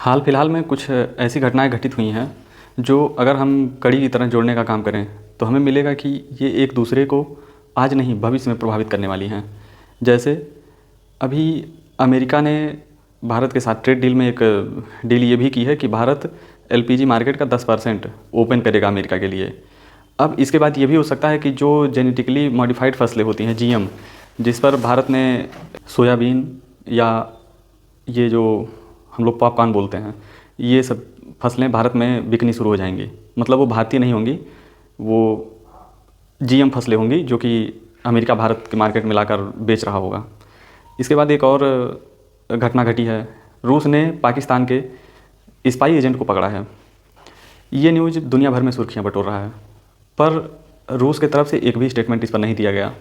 हाल फिलहाल में कुछ ऐसी घटनाएं घटित हुई हैं जो अगर हम कड़ी की तरह जोड़ने का काम करें तो हमें मिलेगा कि ये एक दूसरे को आज नहीं भविष्य में प्रभावित करने वाली हैं। जैसे अभी अमेरिका ने भारत के साथ ट्रेड डील में एक डील ये भी की है कि भारत एलपीजी मार्केट का 10% ओपन करेगा अमेरिका के लिए। अब इसके बाद ये भी हो सकता है कि जो जेनेटिकली मॉडिफाइड फसलें होती हैं जीएम, जिस पर भारत ने सोयाबीन या ये जो हम लोग पॉपकॉर्न बोलते हैं, ये सब फसलें भारत में बिकनी शुरू हो जाएंगी। मतलब वो भारतीय नहीं होंगी, वो जीएम फसलें होंगी जो कि अमेरिका भारत के मार्केट में लाकर बेच रहा होगा। इसके बाद एक और घटना घटी है। रूस ने पाकिस्तान के स्पाई एजेंट को पकड़ा है। ये न्यूज़ दुनिया भर में सुर्खियां बटोर रहा है, पर रूस की तरफ से एक भी स्टेटमेंट इस पर नहीं दिया गया।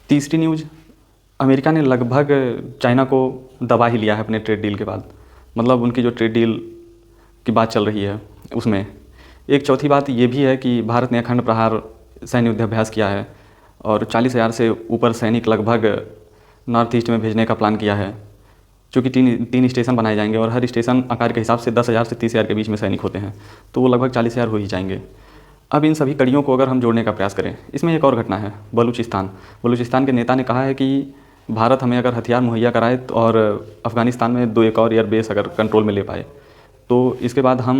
तीसरी न्यूज़, अमेरिका ने लगभग चाइना को दबा ही लिया है अपने ट्रेड डील के बाद। मतलब उनकी जो ट्रेड डील की बात चल रही है उसमें। एक चौथी बात ये भी है कि भारत ने अखंड प्रहार सैन्य युद्धाभ्यास किया है और 40,000 से ऊपर सैनिक लगभग नॉर्थ ईस्ट में भेजने का प्लान किया है, चूँकि तीन स्टेशन बनाए जाएंगे और हर स्टेशन आकार के हिसाब से 10,000 से 30,000 के बीच में सैनिक होते हैं, तो वो लगभग 40,000 हो ही जाएंगे। अब इन सभी कड़ियों को अगर हम जोड़ने का प्रयास करें, इसमें एक और घटना है बलूचिस्तान के नेता ने कहा है कि भारत हमें अगर हथियार मुहैया कराए और अफ़गानिस्तान में 2 एक और एयर बेस अगर कंट्रोल में ले पाए तो इसके बाद हम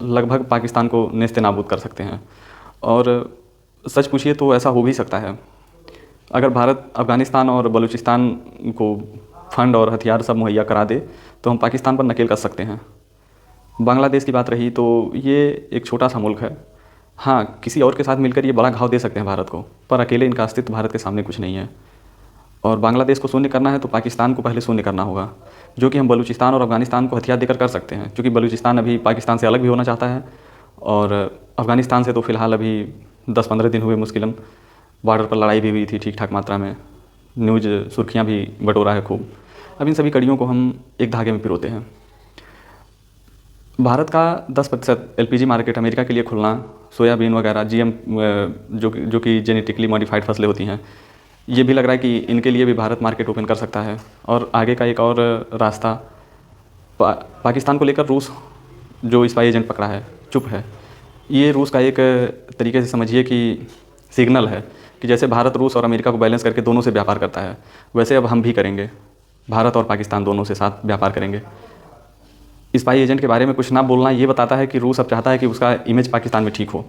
लगभग पाकिस्तान को नेस्ते नाबूद कर सकते हैं। और सच पूछिए तो ऐसा हो भी सकता है। अगर भारत अफ़गानिस्तान और बलूचिस्तान को फंड और हथियार सब मुहैया करा दे तो हम पाकिस्तान पर नकेल कस सकते हैं। बांग्लादेश की बात रही तो ये एक छोटा सा मुल्क है। हाँ, किसी और के साथ मिलकर ये बड़ा घाव दे सकते हैं भारत को, पर अकेले इनका अस्तित्व भारत के सामने कुछ नहीं है। और बांग्लादेश को शून्य करना है तो पाकिस्तान को पहले शून्य करना होगा, जो कि हम बलूचिस्तान और अफ़गानिस्तान को हथियार देकर कर सकते हैं, क्योंकि बलूचिस्तान अभी पाकिस्तान से अलग भी होना चाहता है और अफ़गानिस्तान से तो फ़िलहाल अभी 10-15 दिन हुए मुश्किलन बॉर्डर पर लड़ाई भी हुई थी ठीक ठाक मात्रा में, न्यूज़ सुर्खियाँ भी बटोरा है खूब। अब इन सभी कड़ियों को हम एक धागे में पिरोते हैं। भारत का 10% एलपीजी मार्केट अमेरिका के लिए खुलना, सोयाबीन वगैरह जीएम जो कि जेनेटिकली मॉडिफाइड फसलें होती हैं, ये भी लग रहा है कि इनके लिए भी भारत मार्केट ओपन कर सकता है। और आगे का एक और रास्ता पाकिस्तान को लेकर रूस जो स्पाई एजेंट पकड़ा है चुप है। ये रूस का एक तरीके से समझिए कि सिग्नल है कि जैसे भारत रूस और अमेरिका को बैलेंस करके दोनों से व्यापार करता है, वैसे अब हम भी करेंगे। भारत और पाकिस्तान दोनों से साथ व्यापार करेंगे। स्पाई एजेंट के बारे में कुछ ना बोलना ये बताता है कि रूस अब चाहता है कि उसका इमेज पाकिस्तान में ठीक हो,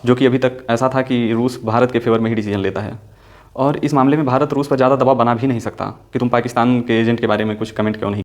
जो कि अभी तक ऐसा था कि रूस भारत के फेवर में ही डिसीजन लेता है। और इस मामले में भारत रूस पर ज़्यादा दबाव बना भी नहीं सकता कि तुम पाकिस्तान के एजेंट के बारे में कुछ कमेंट क्यों नहीं